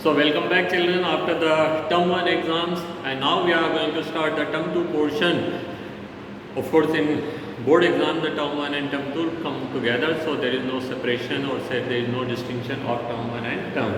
So welcome back children after the term 1 exams, and now we are going to start the term 2 portion. Of course in board exam the term 1 and term 2 come together, so there is no separation or say there is no distinction of term 1 and term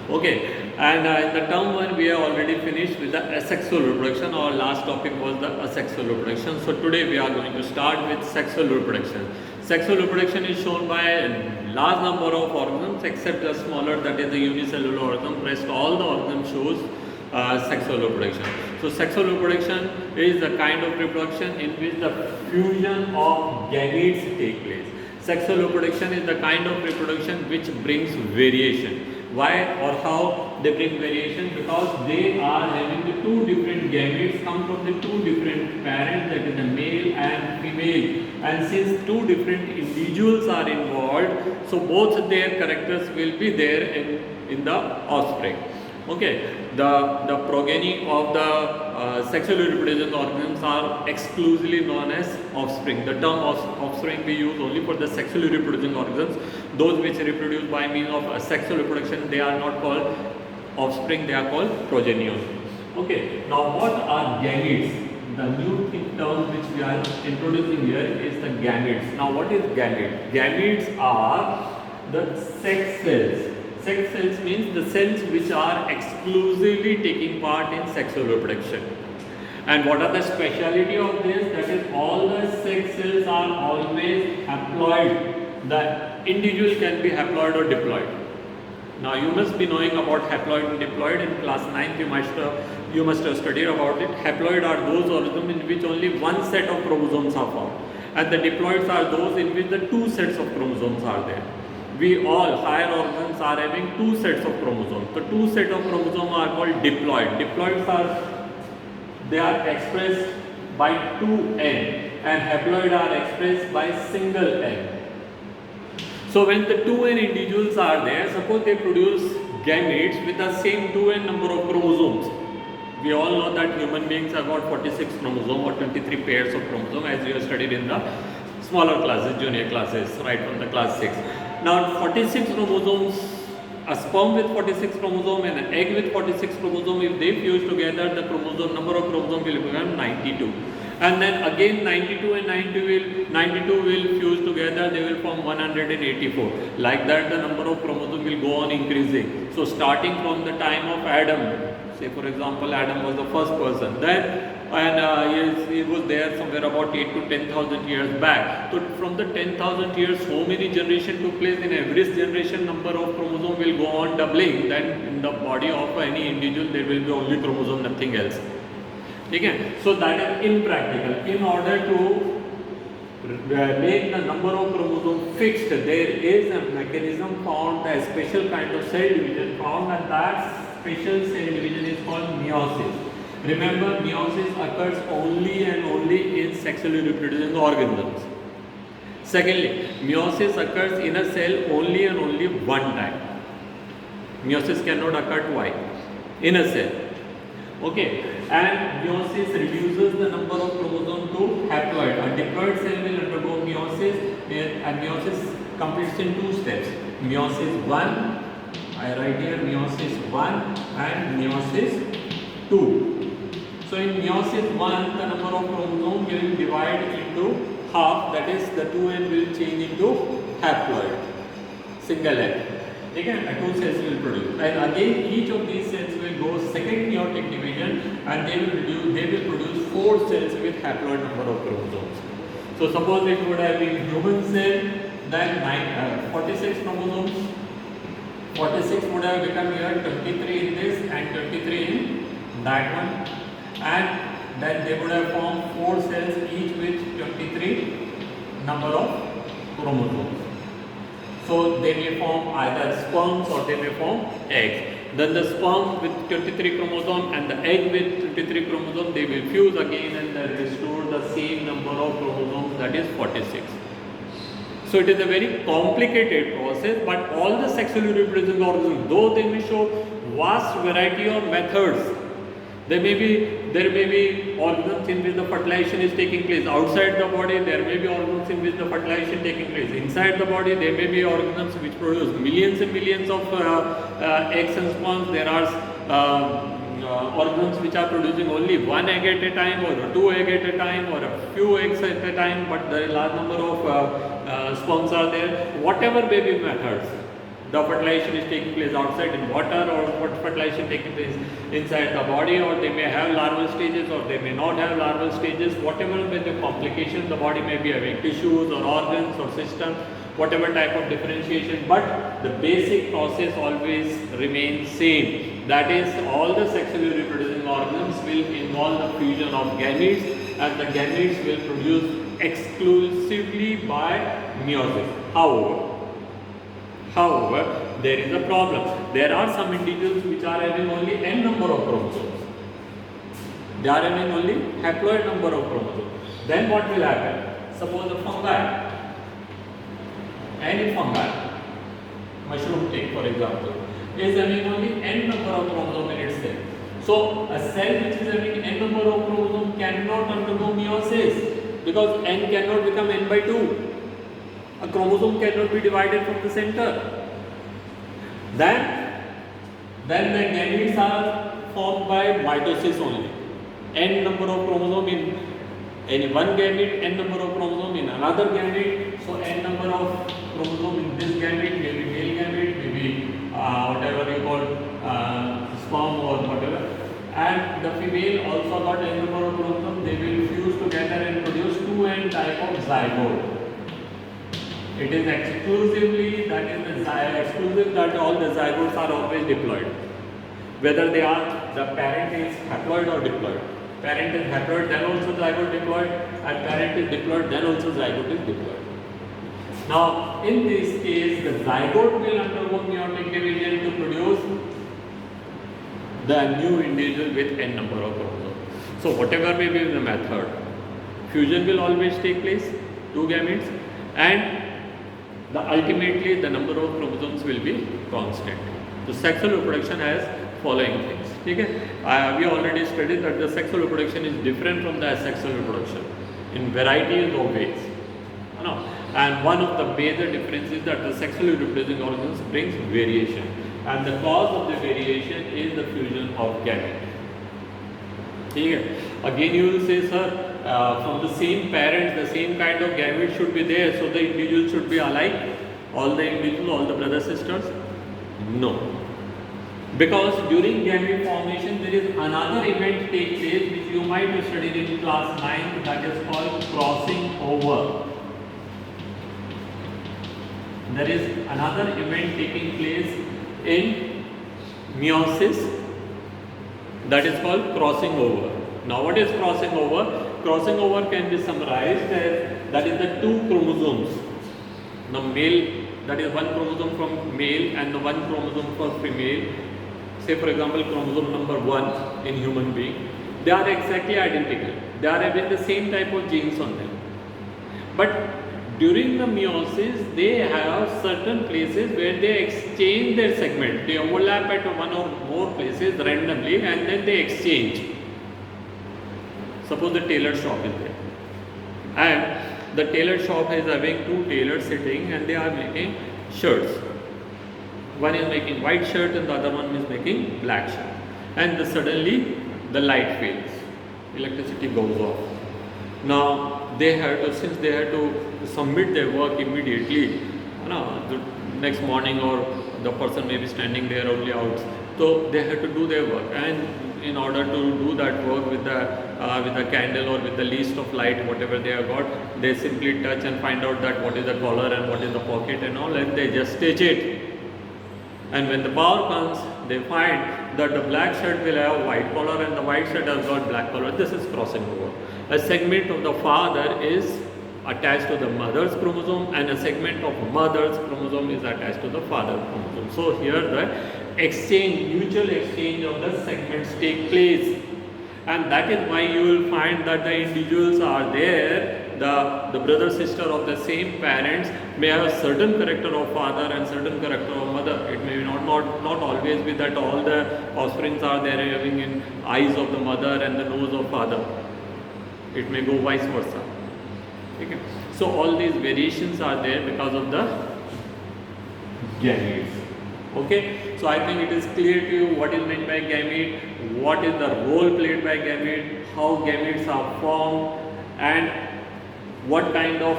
2. Okay, and in the term 1 we have already finished with the asexual reproduction. Our last topic was the asexual reproduction. So today we are going to start with sexual reproduction. Sexual reproduction is shown by a large number of organisms except the smaller, that is the unicellular organism. Rest all the organisms shows sexual reproduction. So sexual reproduction is the kind of reproduction in which the fusion of gametes take place. Sexual reproduction is the kind of reproduction which brings variation. Why or how they bring variation? Because they are having the two different gametes come from the two different parents, that is the male and female, and since two different individuals are involved, so both their characters will be there in the offspring. Okay, the progeny of the sexually reproducing organisms are exclusively known as offspring. The term offspring we use only for the sexually reproducing organisms. Those which reproduce by means of sexual reproduction, they are not called offspring, they are called progeny. Okay, now what are gametes? The new term which we are introducing here is the gametes. Now what is gamete? Gametes are the sex cells. Sex cells means the cells which are exclusively taking part in sexual reproduction. And what are the speciality of this? That is, all the sex cells are always haploid. The individual can be haploid or diploid. Now you must be knowing about haploid and diploid. In class 9th you must have studied about it. Haploid are those organisms in which only one set of chromosomes are found, and the diploids are those in which the two sets of chromosomes are there. We all higher organisms are having two sets of chromosomes. The two sets of chromosomes are called diploid. Diploids are expressed by 2n, and haploid are expressed by single n. So when the 2n individuals are there, suppose they produce gametes with the same 2n number of chromosomes. We all know that human beings have got 46 chromosomes or 23 pairs of chromosomes, as we have studied in the smaller classes, junior classes, right from the class 6. Now 46 chromosomes, a sperm with 46 chromosomes and an egg with 46 chromosomes, if they fuse together, the number of chromosomes will become 92. And then again 92 and 92 will fuse together, they will form 184. Like that the number of chromosomes will go on increasing. So starting from the time of Adam, say for example Adam was the first person, then he was there somewhere about 8 to 10,000 years back. So from the 10,000 years, so many generations took place. In every generation, number of chromosomes will go on doubling. Then in the body of any individual, there will be only chromosome, nothing else. Okay? So that is impractical. In order to make the number of chromosomes fixed, there is a mechanism found, a special kind of cell division found, and that special cell division is called meiosis. Remember, meiosis occurs only and only in sexually reproducing organisms. Secondly, meiosis occurs in a cell only and only one time. Meiosis cannot occur twice in a cell. Okay, and meiosis reduces the number of chromosomes to haploid. A diploid cell will undergo meiosis, and meiosis completes in two steps. Meiosis 1, I write here meiosis 1 and meiosis 2. So in meiosis 1, the number of chromosomes will divide into half, that is the 2n will change into haploid, single n. Again, two cells will produce, and again each of these cells will go second meiotic division, and they will produce 4 cells with haploid number of chromosomes. So suppose it would have been human cell, then 46 chromosomes. 46 would have become here 23 in this and 23 in that one, and then they would have formed 4 cells each with 23 number of chromosomes. So they may form either sperms or they may form eggs. Then the sperm with 23 chromosomes and the egg with 23 chromosomes, they will fuse again and they restore the same number of chromosomes, that is 46. So it is a very complicated process, but all the sexually reproducing organisms, though they may show vast variety of methods, they may be there may be organs in which the fertilization is taking place. Outside the body, there may be organs in which the fertilization taking place. Inside the body, there may be organisms which produce millions and millions of eggs and sperms. There are organs which are producing only one egg at a time, or two egg at a time, or a few eggs at a time, but there is a large number of sperms are there. Whatever may be methods, the fertilization is taking place outside in water, or what fertilization taking place inside the body, or they may have larval stages, or they may not have larval stages. Whatever may be the complication, the body may be having tissues or organs or systems, whatever type of differentiation, but the basic process always remains same. That is, all the sexually reproducing organs will involve the fusion of gametes, and the gametes will produce exclusively by meiosis. However, there is a problem. There are some individuals which are having only n number of chromosomes. They are having only haploid number of chromosomes. Then what will happen? Suppose a fungi, any fungi, mushroom take for example, is having only n number of chromosomes in its cell. So a cell which is having n number of chromosomes cannot undergo meiosis, because n cannot become n by 2. A chromosome cannot be divided from the center. Then the gametes are formed by mitosis only. N number of chromosome in any one gamete, n number of chromosome in another gamete. So n number of chromosome in this gamete, maybe male gamete, maybe whatever you call sperm or whatever. And the female also got n number of chromosomes. They will fuse together and produce 2n type of zygote. It is exclusive that all the zygotes are always diploid. Whether they are, the parent is haploid or diploid. Parent is haploid, then also zygote diploid, and parent is diploid, then also zygote is diploid. Now, in this case, the zygote will undergo meiotic division to produce the new individual with n number of chromosomes. So, whatever may be the method, fusion will always take place, two gametes, and ultimately the number of chromosomes will be constant. So sexual reproduction has following things. Okay? We already studied that the sexual reproduction is different from the asexual reproduction in varieties of ways. And one of the major differences is that the sexually reproducing organisms brings variation, and the cause of the variation is the fusion of gametes. Okay? Again, you will say, sir, from the same parents, the same kind of gamete should be there, so the individuals should be alike, all the individuals, all the brother sisters? No. Because during gamete formation, there is another event take place which you might have studied in class 9, that is called crossing over. There is another event taking place in meiosis, that is called crossing over. Now, what is crossing over? Crossing over can be summarized as, that is the two chromosomes. The male, that is one chromosome from male and the one chromosome for female. Say for example, chromosome number 1 in human being. They are exactly identical. They are having the same type of genes on them. But during the meiosis, they have certain places where they exchange their segment. They overlap at one or more places randomly, and then they exchange. Suppose the tailor shop is there, and the tailor shop is having two tailors sitting, and they are making shirts. One is making white shirt and the other one is making black shirt. And suddenly the light fails, electricity goes off. Now they have to, since they have to submit their work immediately, the next morning, or the person may be standing there only out, so they have to do their work. And in order to do that work with the candle or with the least of light, whatever they have got, they simply touch and find out that what is the collar and what is the pocket and all, and they just stitch it. And when the power comes, they find that the black shirt will have white collar and the white shirt has got black collar. This is crossing over. A segment of the father is attached to the mother's chromosome, and a segment of mother's chromosome is attached to the father's chromosome. So here the exchange, mutual exchange of the segments take place, and that is why you will find that the individuals are there. The brother sister of the same parents may have a certain character of father and certain character of mother, mother. It may not always be that all the offsprings are there having in eyes of the mother and the nose of father. It may go vice versa. Okay. So all these variations are there because of the gametes. Okay. So I think it is clear to you what is meant by gamete, what is the role played by gamete, how gametes are formed, and what kind of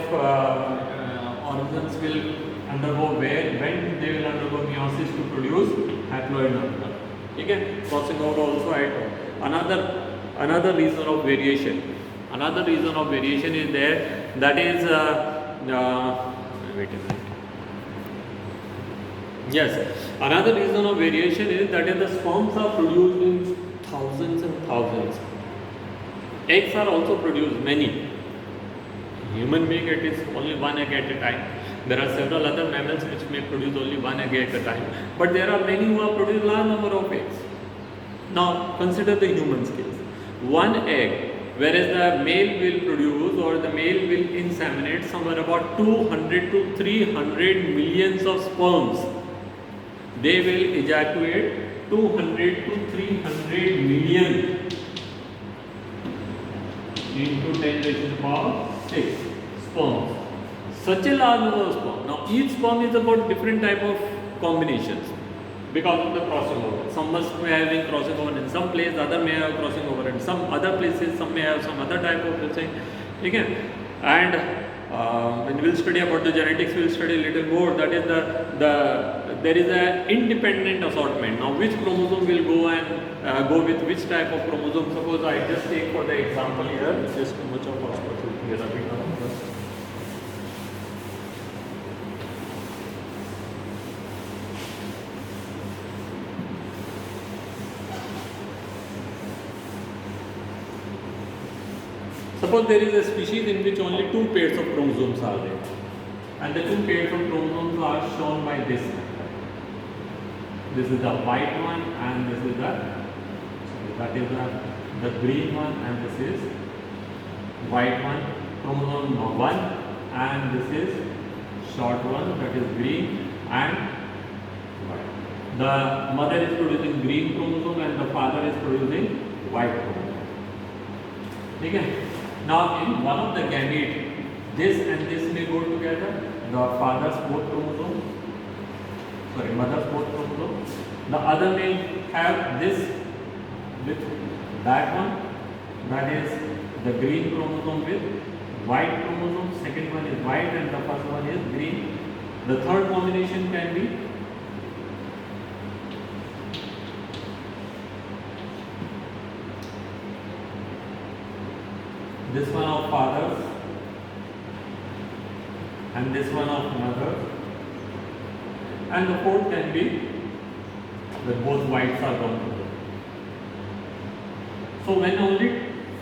organisms will undergo when they will undergo meiosis to produce haploid number. Okay. Crossing over also I told. Another reason of variation. Another reason of variation is there, that is wait a minute. Yes, another reason of variation is that is the sperms are produced in thousands and thousands. Eggs are also produced many. Human being, it is only one egg at a time. There are several other mammals which may produce only one egg at a time. But there are many who have produced large number of eggs. Now consider the human's case. One egg, whereas the male will produce or the male will inseminate somewhere about 200 to 300 millions of sperms. They will ejaculate 200 to 300 million into 10 raised to the power 6 sperms. Such a large number of sperm. Now each sperm is about different type of combinations because of the crossing over. Some must be having crossing over in some place, other may have crossing over in some other places, some may have some other type of thing. Okay? And when we will study about the genetics, we will study a little more. That is there is an independent assortment. Now which chromosome will go and go with which type of chromosome? Suppose I just take for the example here, just too much of hospital here. Suppose there is a species in which only two pairs of chromosomes are there, and the two pairs of chromosomes are shown by this. This is the white one, and this is the green one, and this is white one, chromosome 1, and this is short one, that is green and white. The mother is producing green chromosome and the father is producing white chromosome. Okay. Now in one of the gamete, this and this may go together, the father's both chromosome, mother's both chromosome. The other may have this with that one, that is the green chromosome with white chromosome, second one is white and the first one is green. The third combination can be this one of fathers and this one of mother, and the fourth can be that both whites are gone together. So when only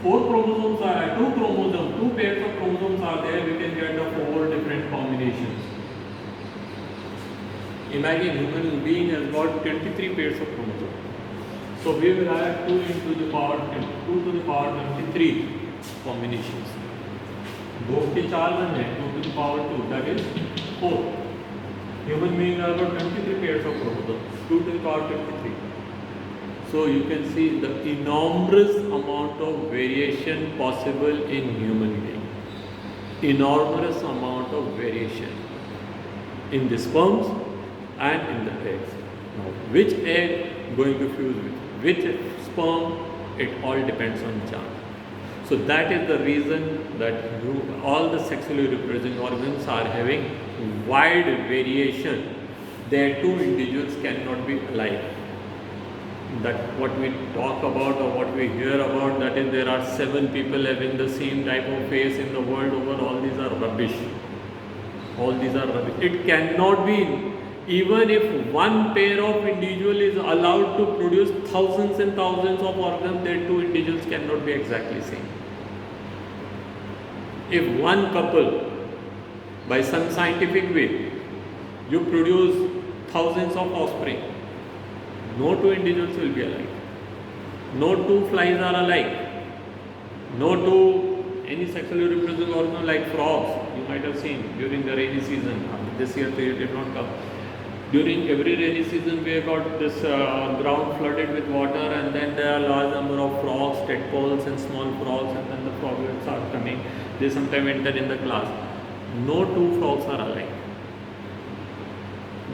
two pairs of chromosomes are there, we can get the 4 different combinations. Imagine human being has got 23 pairs of chromosomes. So we will have 2 to the power 23 combinations. 2 के 4 बन है, 2 to the power 2, that is 4. Human being have got 23 pairs of chromosomes, 2 to the power 23. So you can see the enormous amount of variation possible in human being. Enormous amount of variation in the sperms and in the eggs. Now, which egg going to fuse with which sperm, it all depends on chance. So that is the reason that all the sexually reproducing organisms are having wide variation. Their two individuals cannot be alike. That what we talk about or what we hear about, that is there are 7 people having the same type of face in the world over, all these are rubbish. All these are rubbish. It cannot be. Even if one pair of individual is allowed to produce thousands and thousands of organs, their two individuals cannot be exactly same. If one couple, by some scientific way, you produce thousands of offspring, no two individuals will be alike. No two flies are alike. No two any sexually reproducing organism like frogs, you might have seen during the rainy season. This year they did not come. During every rainy season, we have got this ground flooded with water, and then there are large number of frogs, tadpoles, and small frogs, and then the froglets are coming. They sometimes enter in the class. No two frogs are alike.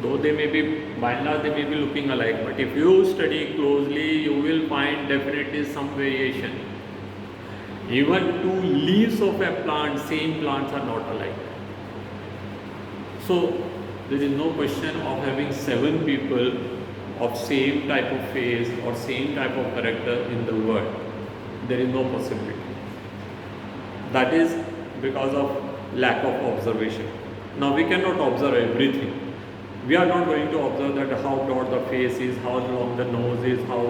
Though they may be, by and large, they may be looking alike, but if you study closely, you will find definitely some variation. Even two leaves of a plant, same plants are not alike. So there is no question of having 7 people of same type of face or same type of character in the world. There is no possibility. That is because of lack of observation. Now we cannot observe everything. We are not going to observe that how broad the face is, how long the nose is, how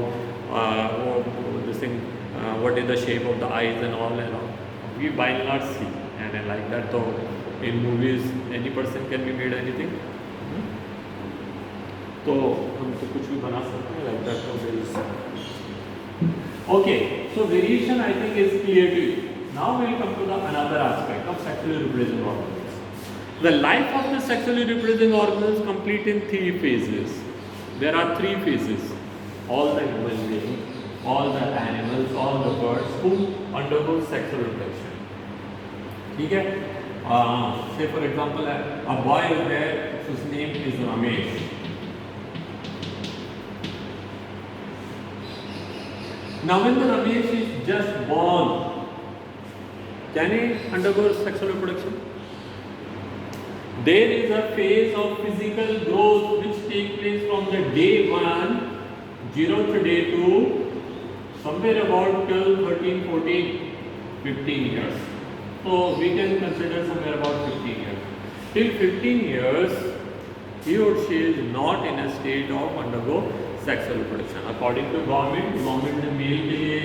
what is the shape of the eyes and all and all. We by and large see, and like that. So in movies, any person can be made anything. तो हम तो कुछ भी बना सकते हैं like that. So there is. Okay, so variation I think is clear to you. Now we will come to the another aspect of sexually reproducing organisms. The life of the sexually reproducing organisms complete in 3 phases. There are 3 phases. All the human beings, all the animals, all the birds who undergo sexual reproduction. ठीक है? Say for example, a boy is there, whose name is Ramesh. Now when the Ramesh is just born, can he undergo sexual reproduction? There is a phase of physical growth which takes place from the day 1, 0th day to somewhere about 12, 13, 14, 15 years. So we can consider somewhere about 15 years. Till 15 years, he or she is not in a state of undergo sexual reproduction. According to government the male के लिए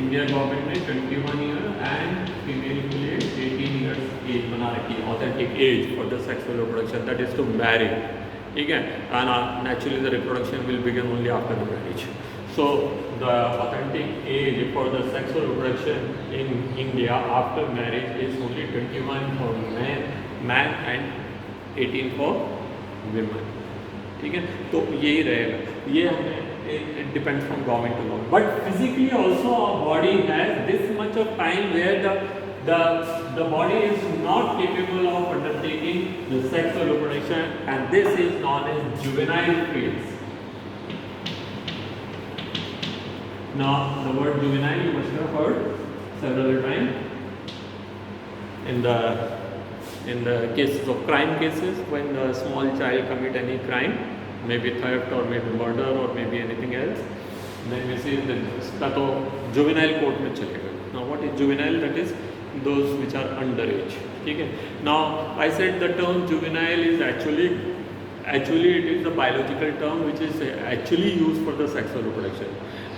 India government ने 21 years and female के लिए 18 years age बना रखी है, authentic age for the sexual reproduction, that is to marry. ठीक है? And naturally the reproduction will begin only after the marriage. So the authentic age for the sexual reproduction in India after marriage is only 21 for man and 18 for women. ठीक है? तो यही रहेगा. ये हमें it depends from government to government. But physically also our body has this much of time where the body is not capable of undertaking the sexual reproduction, and this is known as juvenile phase. Now the word juvenile you must have heard several times in the cases of crime cases, when a small child commit any crime, maybe theft or maybe murder or maybe anything else, then we see that तो juvenile court में चलेगा. Now what is juvenile? That is those which are underage. ठीक है? Now I said the term juvenile is actually it is a biological term which is actually used for the sexual reproduction.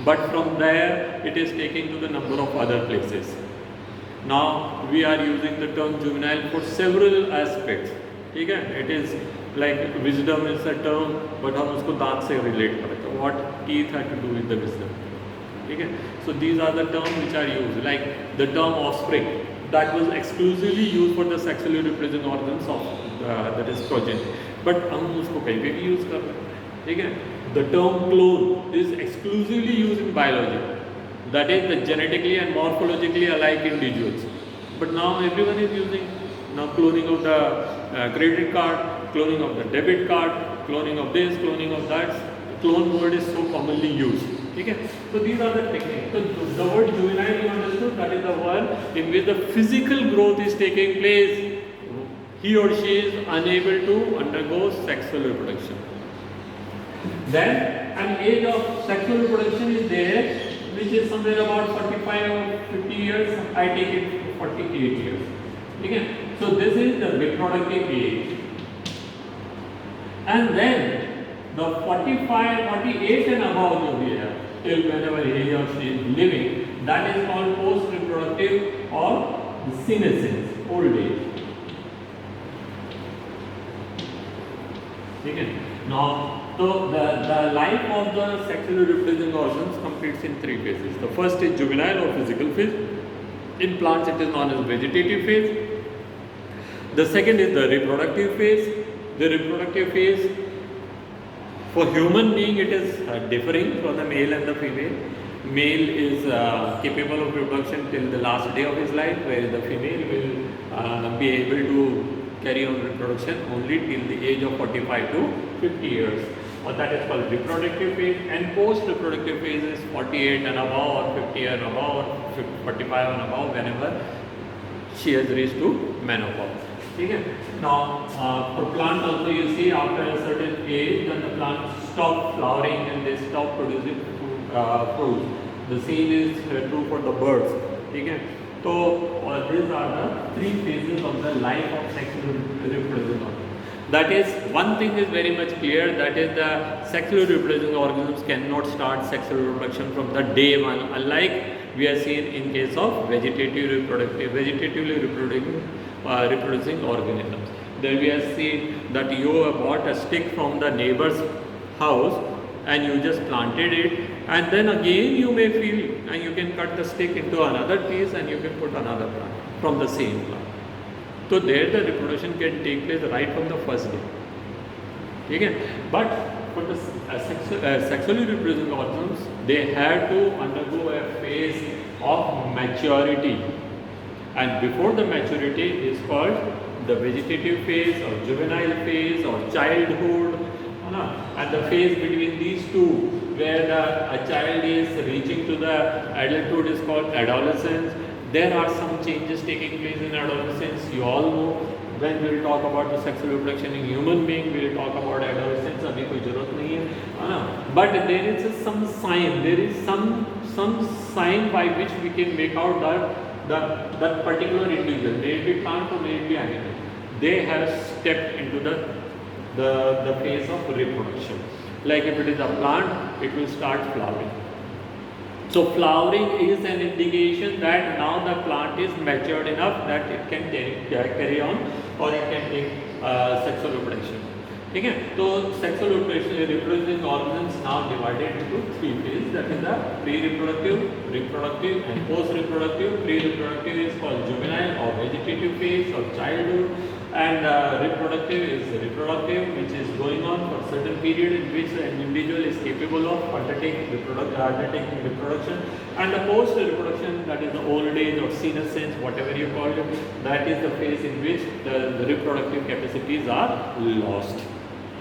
But from there it is taken to the number of other places. Now we are using the term juvenile for several aspects. ठीक है? It is like wisdom is a term, but हम उसको दांत से relate करते हैं. What teeth had to do with the wisdom? ठीक है? So these are the terms which are used. Like the term offspring, that was exclusively used for the sexually reproducing organs of that is progeny. But हम उसको कहीं पे भी use कर रहे हैं. ठीक है? The term clone is exclusively used in biology. That is the genetically and morphologically alike individuals. But now everyone is using now cloning of the credit card, cloning of the debit card, cloning of this, cloning of that. Clone word is so commonly used. Okay? So these are the techniques. So the word juvenile you understood, that is the one in which the physical growth is taking place. He or she is unable to undergo sexual reproduction. Then an age of sexual reproduction is there, which is somewhere about 45 or 50 years. I take it 48 years. Okay? So this is the reproductive age. And then the 45, 48 and above over here, till whenever he or she is living, that is called post-reproductive or senescence, old age. Okay? Now, so the life of the sexually reproducing organs completes in 3 phases. The first is juvenile or physical phase. In plants it is known as vegetative phase. The second is the reproductive phase, The reproductive phase for human being, it is differing from the male and the female. Male is capable of reproduction till the last day of his life, whereas the female will be able to carry on reproduction only till the age of 45 to 50 years. Or that is called reproductive phase, and post-reproductive phase is 48 and above, or 50 and above, or 45 and above, whenever she has reached to menopause. Okay. Now, for plant also, you see after a certain age, then the plant stop flowering and they stop producing fruits. The same is true for the birds. Okay. So, these are the three phases of the life of sexual reproducing organisms. That is, one thing is very much clear, that is the sexually reproducing organisms cannot start sexual reproduction from the day one, unlike we are seeing in case of vegetatively reproducing organisms. There we have seen that you have bought a stick from the neighbor's house and you just planted it, and then again you may feel, and you can cut the stick into another piece and you can put another plant from the same plant. So there the reproduction can take place right from the first day. Okay? But for the sexually reproducing organisms, they have to undergo a phase of maturity, and before the maturity is called the vegetative phase or juvenile phase or childhood, and the phase between these two where a child is reaching to the adulthood is called adolescence. There are some changes taking place in adolescence. You all know, when we will talk about the sexual reproduction in human being, we will talk about adolescence. Abhi koi zarurat nahi hai. But there is some sign, there is some sign by which we can make out that particular individual, may it be plant or may it be animal, they have stepped into the phase of reproduction. Like if it is a plant, it will start flowering. So flowering is an indication that now the plant is matured enough that it can carry on, or it can take sexual reproduction. Okay? So sexual reproducing organisms now divided into three phases, that is the pre-reproductive, reproductive and post-reproductive. Pre-reproductive is called juvenile or vegetative phase or childhood, and reproductive is reproductive, which is going on for a certain period in which an individual is capable of undertaking reproduction, and the post-reproduction, that is the old age or senescence, whatever you call it, that is the phase in which the reproductive capacities are lost.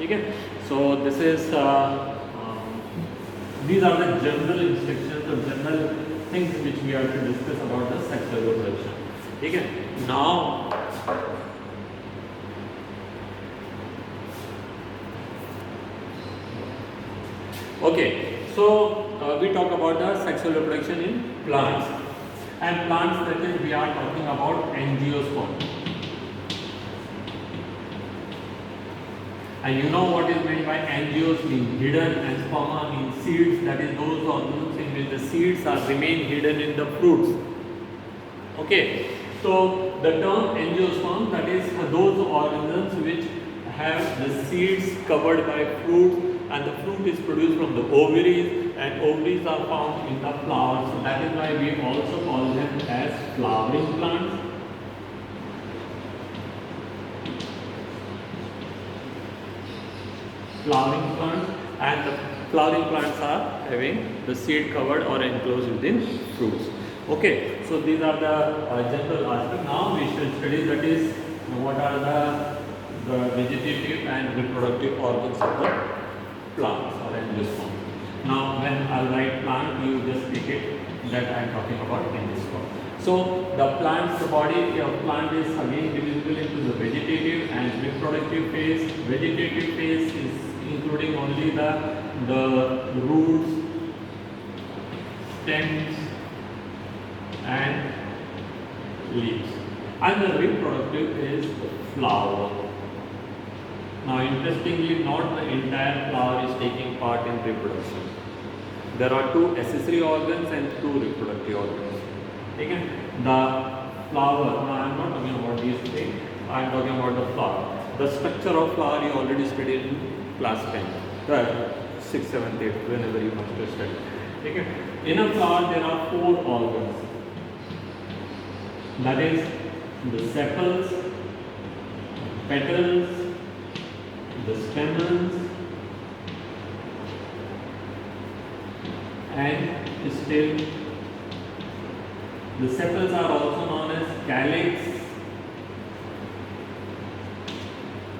Okay? So this is these are the general instructions or general things which we are to discuss about the sexual reproduction. Okay? Now okay, so we talk about the sexual reproduction in plants, and plants, that is, we are talking about angiosperm. And you know what is meant by angios means hidden, and sperma means seeds, that is those organisms in which the seeds are remain hidden in the fruits. Okay, so the term angiosperm, that is those organisms which have the seeds covered by fruits, and the fruit is produced from the ovaries, and ovaries are found in the flowers. So that is why we also call them as flowering plants. Flowering plants, and the flowering plants are having the seed covered or enclosed within fruits. Okay, so these are the general aspects. Now we should study, that is, what are the vegetative and reproductive organs of the plants or angiosperm. Now when I write plant, you just take it that I am talking about angiosperm. So the plant's body of plant is again divisible into the vegetative and reproductive phase. Vegetative phase is including only the roots, stems and leaves, and the reproductive is the flower. Now interestingly, not the entire flower is taking part in reproduction. There are two accessory organs and two reproductive organs. Okay? The flower, now I am not talking about these things, I am talking about the flower. The structure of flower you already studied in class 10, 6th, 7th, 8th, whenever you must have studied. Okay? In a flower there are four organs. That is the sepals, petals the stamens and still. The sepals are also known as calyx.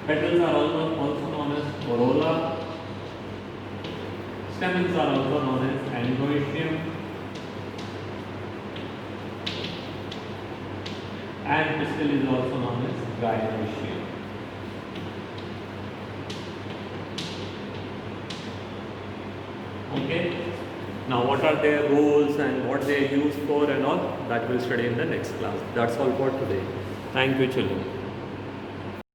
Petals are also known as corolla. Stamens are also known as androecium. And pistil is also known as gynoecium. Okay. Now what are their roles and what they are used for and all, that we'll study in the next class. That's all for today. Thank you, children.